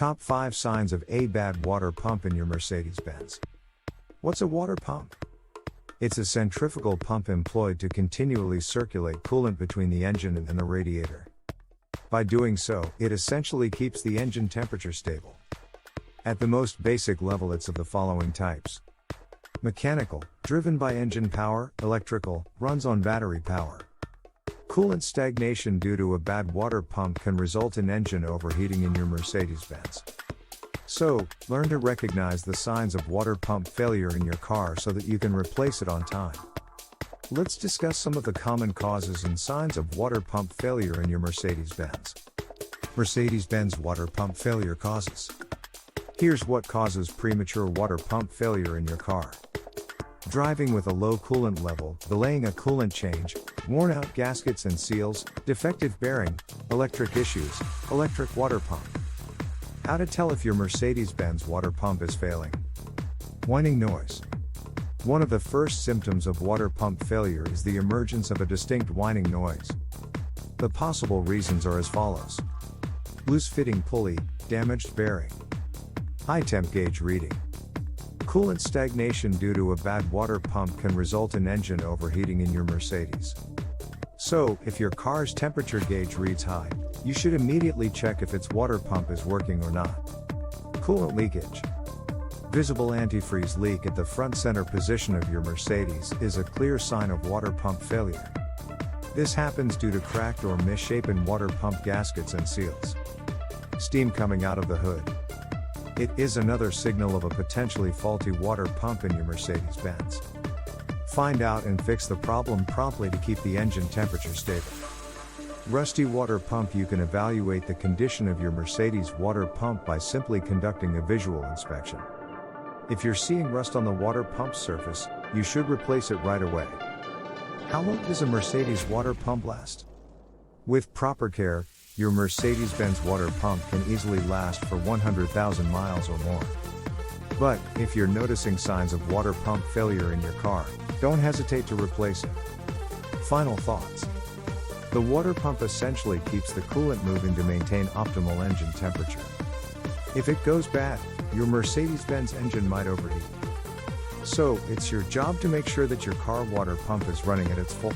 Top 5 signs of a bad water pump in your Mercedes-Benz. What's a water pump? It's a centrifugal pump employed to continually circulate coolant between the engine and the radiator. By doing so, it essentially keeps the engine temperature stable. At the most basic level, it's of the following types. Mechanical, driven by engine power; electrical, runs on battery power. Coolant stagnation due to a bad water pump can result in engine overheating in your Mercedes-Benz. So, learn to recognize the signs of water pump failure in your car so that you can replace it on time. Let's discuss some of the common causes and signs of water pump failure in your Mercedes-Benz. Mercedes-Benz water pump failure causes. Here's what causes premature water pump failure in your car. Driving with a low coolant level, delaying a coolant change, worn out gaskets and seals, defective bearing, electric issues, electric water pump. How to tell if your Mercedes-Benz water pump is failing. Whining noise. One of the first symptoms of water pump failure is the emergence of a distinct whining noise. The possible reasons are as follows. Loose fitting pulley, damaged bearing. High temp gauge reading. Coolant stagnation due to a bad water pump can result in engine overheating in your Mercedes. So, if your car's temperature gauge reads high, you should immediately check if its water pump is working or not. Coolant leakage. Visible antifreeze leak at the front center position of your Mercedes is a clear sign of water pump failure. This happens due to cracked or misshapen water pump gaskets and seals. Steam coming out of the hood. It is another signal of a potentially faulty water pump in your Mercedes-Benz. Find out and fix the problem promptly to keep the engine temperature stable. Rusty water pump. You can evaluate the condition of your Mercedes water pump by simply conducting a visual inspection. If you're seeing rust on the water pump surface, you should replace it right away. How long does a Mercedes water pump last? With proper care, your Mercedes-Benz water pump can easily last for 100,000 miles or more. But, if you're noticing signs of water pump failure in your car, don't hesitate to replace it. Final thoughts. The water pump essentially keeps the coolant moving to maintain optimal engine temperature. If it goes bad, your Mercedes-Benz engine might overheat. So, it's your job to make sure that your car water pump is running at its full